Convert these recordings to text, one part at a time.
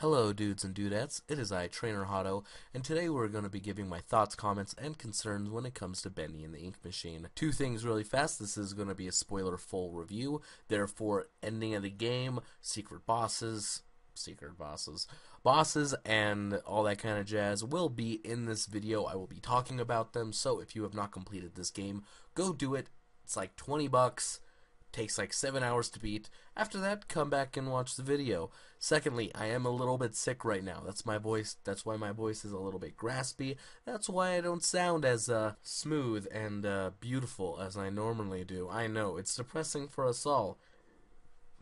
Hello dudes and dudettes, it is I, Trainer Hado, and today we're going to be giving my thoughts, comments, and concerns when it comes to Bendy and the Ink Machine. Two things really fast, this is going to be a spoiler-full review, therefore ending of the game, bosses, and all that kind of jazz will be in this video. I will be talking about them, so if you have not completed this game, go do it. It's like 20 bucks. Takes like 7 hours to beat. After that, come back and watch the video. Secondly, I am a little bit sick right now. That's my voice. That's why my voice is a little bit graspy. That's why I don't sound as smooth and beautiful as I normally do. I know, it's depressing for us all.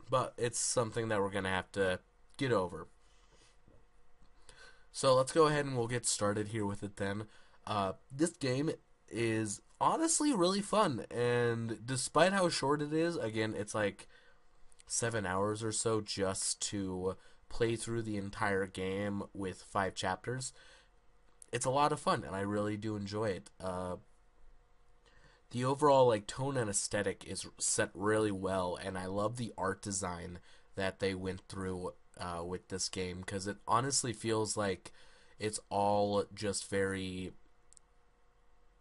But it's something that we're going to have to get over. So let's go ahead and we'll get started here with it then. This game is honestly really fun, and despite how short it is, again, it's like 7 hours or so just to play through the entire game with 5 chapters. It's a lot of fun, and I really do enjoy it. The overall like tone and aesthetic is set really well, and I love the art design that they went through with this game, because it honestly feels like it's all just very,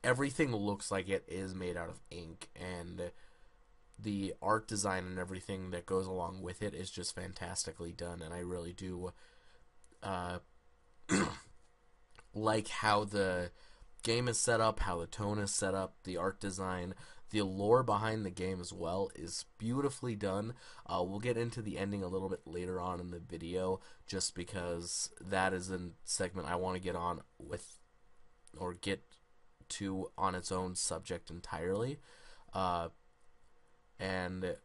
everything looks like it is made out of ink, and the art design and everything that goes along with it is just fantastically done, and I really do like how the game is set up, how the tone is set up, the art design, the lore behind the game as well is beautifully done. We'll get into the ending a little bit later on in the video, just because that is a segment I want to get on with, or get to on its own subject entirely. And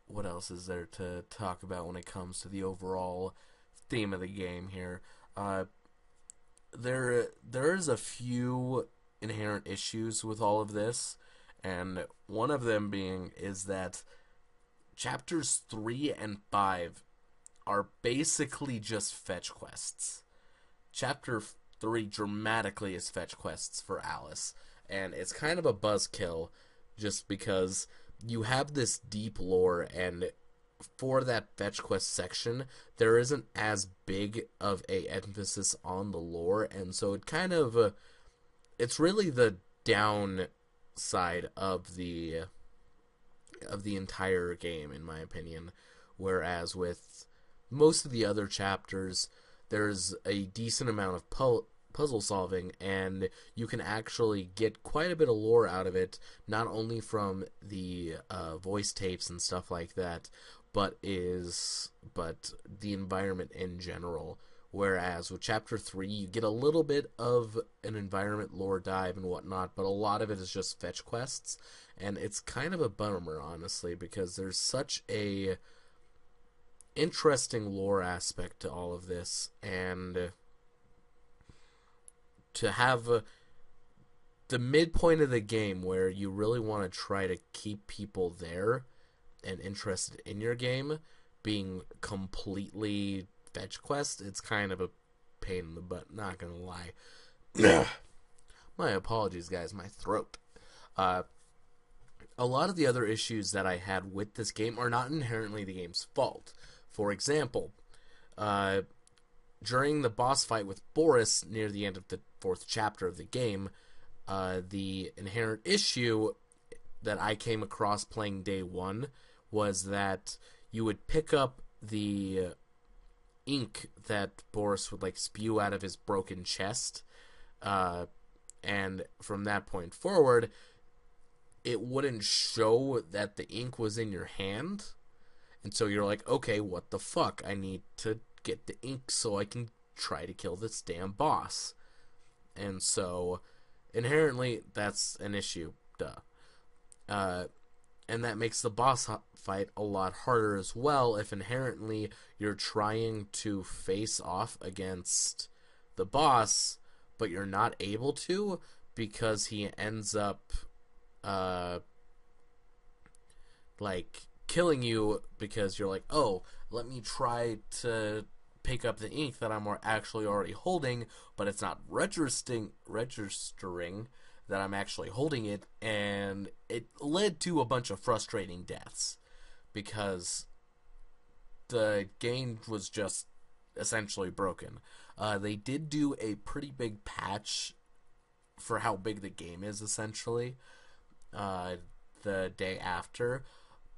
what else is there to talk about when it comes to the overall theme of the game here? There's a few inherent issues with all of this, and one of them being is that chapters 3 and 5 are basically just fetch quests. Chapter 3 dramatically is fetch quests for Alice, and it's kind of a buzzkill just because you have this deep lore, and for that fetch quest section there isn't as big of a emphasis on the lore, and so it kind of it's really the downside of the entire game, in my opinion. Whereas with most of the other chapters, there's a decent amount of puzzle solving, and you can actually get quite a bit of lore out of it, not only from the voice tapes and stuff like that, but the environment in general. Whereas with chapter 3, you get a little bit of an environment lore dive and whatnot, but a lot of it is just fetch quests, and it's kind of a bummer, honestly, because there's such a interesting lore aspect to all of this, and to have the midpoint of the game where you really want to try to keep people there and interested in your game being completely fetch quest, it's kind of a pain in the butt, not gonna lie. My apologies, guys, my throat. A lot of the other issues that I had with this game are not inherently the game's fault. For example, during the boss fight with Boris near the end of the 4th chapter of the game, the inherent issue that I came across playing day 1 was that you would pick up the ink that Boris would like spew out of his broken chest, and from that point forward, it wouldn't show that the ink was in your hand, and so you're like, okay, what the fuck? I need to get the ink so I can try to kill this damn boss. And so inherently that's an issue, and that makes the boss fight a lot harder as well, if inherently you're trying to face off against the boss but you're not able to, because he ends up like killing you, because you're like, oh, let me try to pick up the ink that I'm actually already holding, but it's not registering that I'm actually holding it, and it led to a bunch of frustrating deaths, because the game was just essentially broken. They did do a pretty big patch for how big the game is, essentially, uh, the day after.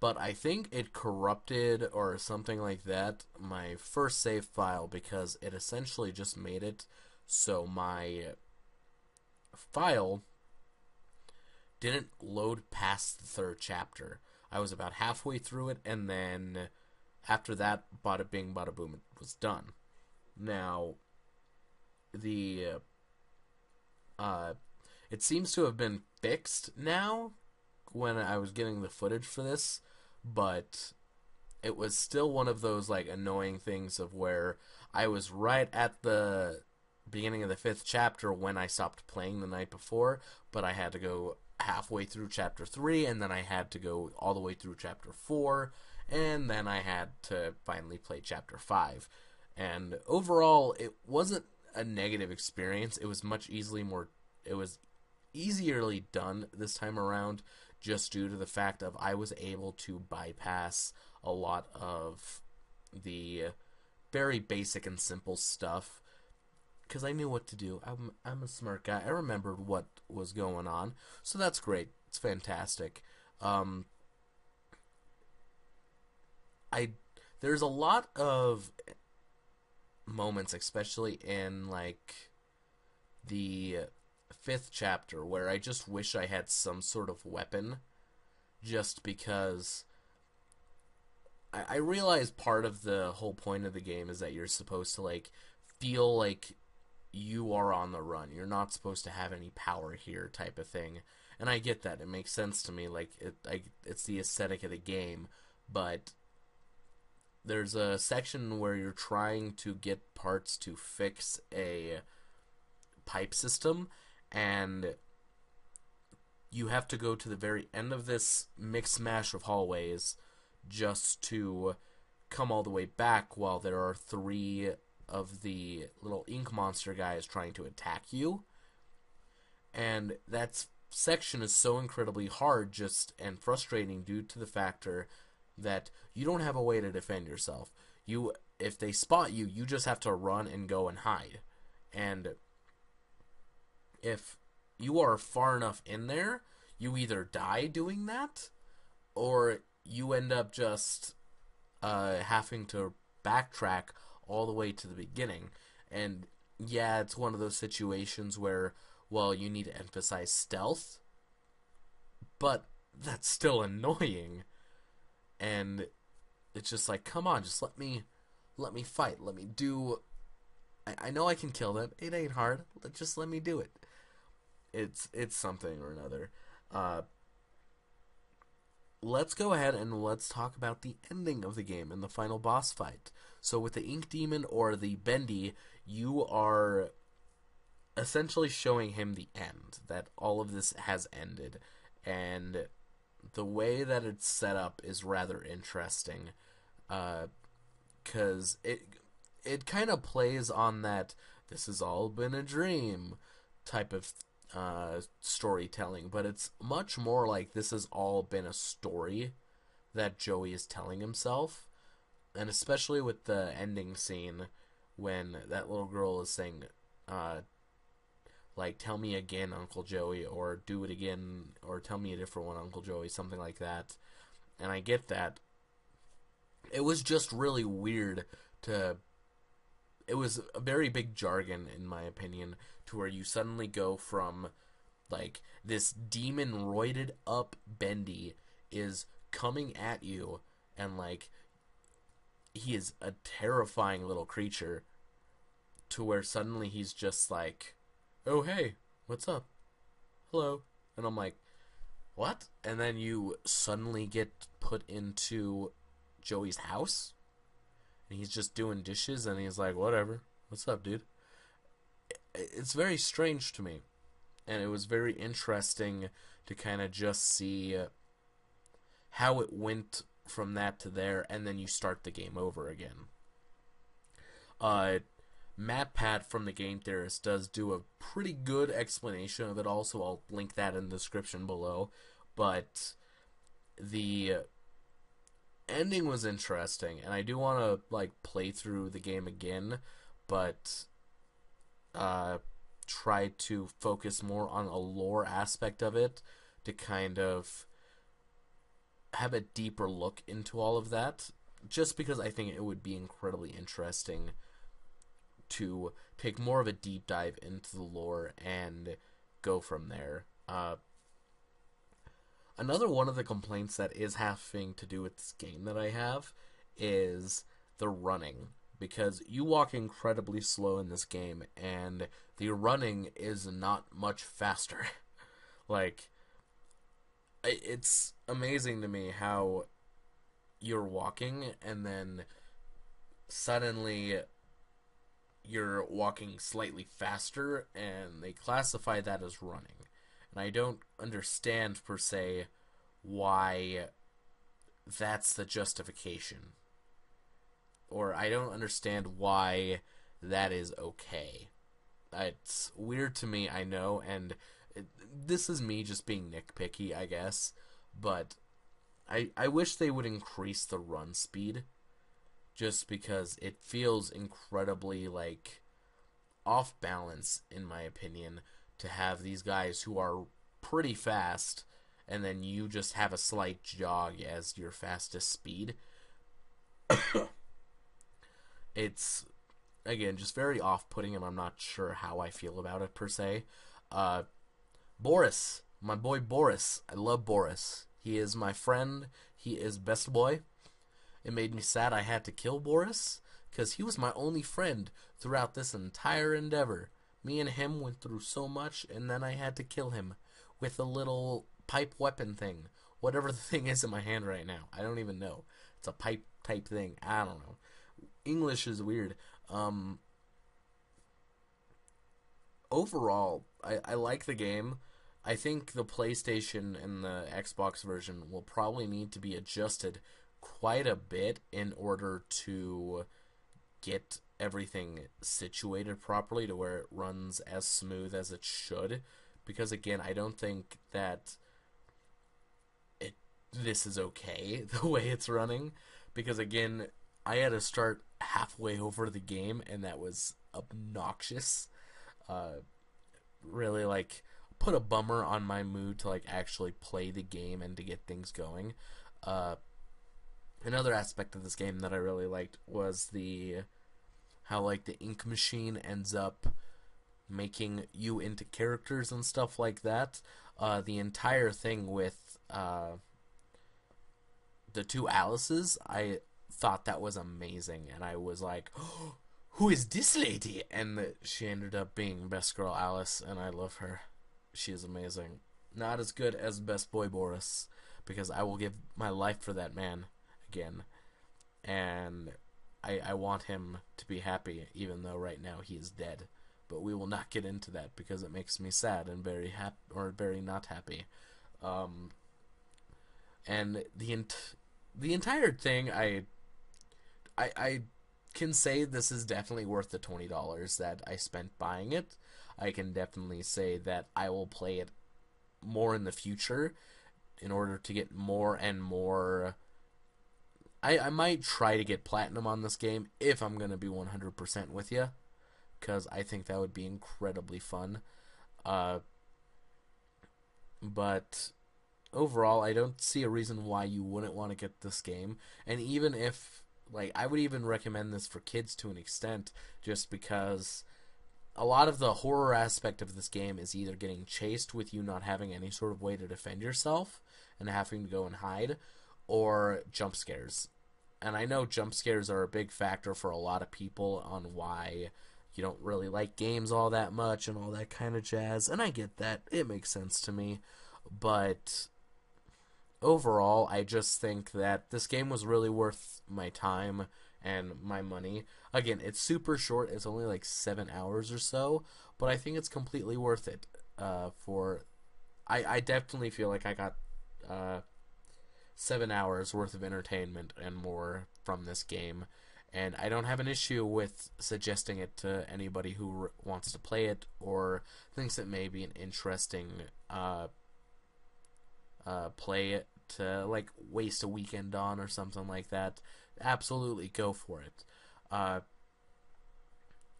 But I think it corrupted or something like that my first save file because it essentially just made it so my file didn't load past the third chapter. I was about halfway through it, and then after that, bada bing, bada boom, it was done. Now, the uh, it seems to have been fixed now when I was getting the footage for this, but it was still one of those like annoying things of where I was right at the beginning of the fifth chapter when I stopped playing the night before, but I had to go halfway through chapter 3, and then I had to go all the way through chapter 4, and then I had to finally play chapter 5. And overall, it wasn't a negative experience. It was it was easierly done this time around just due to the fact of I was able to bypass a lot of the very basic and simple stuff because I knew what to do. I'm a smart guy. I remembered what was going on, so that's great. It's fantastic. Um, I there's a lot of moments, especially in like the fifth chapter, where I just wish I had some sort of weapon, just because I realize part of the whole point of the game is that you're supposed to like feel like you are on the run. You're not supposed to have any power here, type of thing. And I get that. It makes sense to me. Like it's the aesthetic of the game. But there's a section where you're trying to get parts to fix a pipe system, and you have to go to the very end of this mix mash of hallways just to come all the way back while there are 3 of the little ink monster guys trying to attack you. And that section is so incredibly hard just and frustrating due to the factor that you don't have a way to defend yourself. If they spot you, you just have to run and go and hide. And if you are far enough in there, you either die doing that, or you end up just having to backtrack all the way to the beginning. And yeah, it's one of those situations where, well, you need to emphasize stealth, but that's still annoying. And it's just like, come on, just let me fight. Let me do. I know I can kill them. It ain't hard. Just let me do it. It's something or another. Let's go ahead and let's talk about the ending of the game and the final boss fight. So with the Ink Demon or the Bendy, you are essentially showing him the end, that all of this has ended. And the way that it's set up is rather interesting, because it kind of plays on that this has all been a dream type of storytelling, but it's much more like this has all been a story that Joey is telling himself. And especially with the ending scene when that little girl is saying, like, tell me again, Uncle Joey, or do it again, or tell me a different one, Uncle Joey, something like that. And I get that. It was just really weird to... It was a very big jargon, in my opinion, to where you suddenly go from, like, this demon-roided up Bendy is coming at you, and, like, he is a terrifying little creature, to where suddenly he's just like, oh, hey, what's up? Hello. And I'm like, what? And then you suddenly get put into Joey's house, and he's just doing dishes, and he's like, whatever. What's up, dude? It's very strange to me, and it was very interesting to kind of just see how it went from that to there, and then you start the game over again. MatPat from the Game Theorist does do a pretty good explanation of it all, so I'll link that in the description below. But the ending was interesting, and I do want to like play through the game again, but uh, try to focus more on a lore aspect of it to kind of have a deeper look into all of that. Just because I think it would be incredibly interesting to take more of a deep dive into the lore and go from there. Another one of the complaints that is having to do with this game that I have is the running. Because you walk incredibly slow in this game, and the running is not much faster. Like, it's amazing to me how you're walking, and then suddenly you're walking slightly faster, and they classify that as running. And I don't understand, per se, why that's the justification. Or I don't understand why that is okay. It's weird to me, I know, and this is me just being nitpicky, I guess, but I wish they would increase the run speed just because it feels incredibly, like, off balance, in my opinion, to have these guys who are pretty fast and then you just have a slight jog as your fastest speed. It's, again, just very off-putting, and I'm not sure how I feel about it, per se. Uh, Boris, my boy Boris. I love Boris. He is my friend. He is best boy. It made me sad I had to kill Boris, because he was my only friend throughout this entire endeavor. Me and him went through so much, and then I had to kill him with a little pipe weapon thing. Whatever the thing is in my hand right now. I don't even know. It's a pipe type thing. I don't know. English is weird. Overall, I like the game. I think the PlayStation and the Xbox version will probably need to be adjusted quite a bit in order to get everything situated properly to where it runs as smooth as it should. Because again, I don't think that this is okay the way it's running. Because again, I had to start halfway over the game, and that was obnoxious. Really, like, put a bummer on my mood to, like, actually play the game and to get things going. Another aspect of this game that I really liked was how, like, the ink machine ends up making you into characters and stuff like that. The entire thing with the two Alices, I thought that was amazing, and I was like, oh, who is this lady? And she ended up being Best Girl Alice, and I love her. She is amazing. Not as good as Best Boy Boris, because I will give my life for that man again. And I want him to be happy, even though right now he is dead. But we will not get into that because it makes me sad and very happy, or very not happy. And the entire thing, I can say this is definitely worth the $20 that I spent buying it. I can definitely say that I will play it more in the future in order to get more and more. I might try to get platinum on this game if I'm going to be 100% with you, because I think that would be incredibly fun. But overall, I don't see a reason why you wouldn't want to get this game. And even if, like, I would even recommend this for kids to an extent, just because a lot of the horror aspect of this game is either getting chased with you not having any sort of way to defend yourself and having to go and hide, or jump scares. And I know jump scares are a big factor for a lot of people on why you don't really like games all that much and all that kind of jazz, and I get that. It makes sense to me. But overall, I just think that this game was really worth my time and my money. Again, it's super short. It's only like 7 hours or so, but I think it's completely worth it. I definitely feel like I got 7 hours worth of entertainment and more from this game, and I don't have an issue with suggesting it to anybody who wants to play it or thinks it may be an interesting play to like waste a weekend on or something like that, absolutely go for it.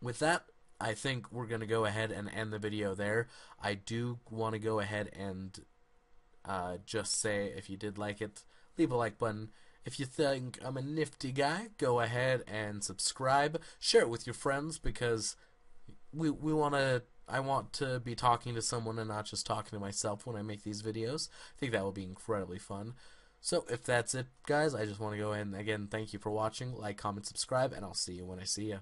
With that, I think we're going to go ahead and end the video there. I do want to go ahead and just say, if you did like it, leave a like button. If you think I'm a nifty guy, go ahead and subscribe. Share it with your friends, because we want to. I want to be talking to someone and not just talking to myself when I make these videos. I think that will be incredibly fun. So if that's it, guys, I just want to go ahead and again thank you for watching. Like, comment, subscribe, and I'll see you when I see you.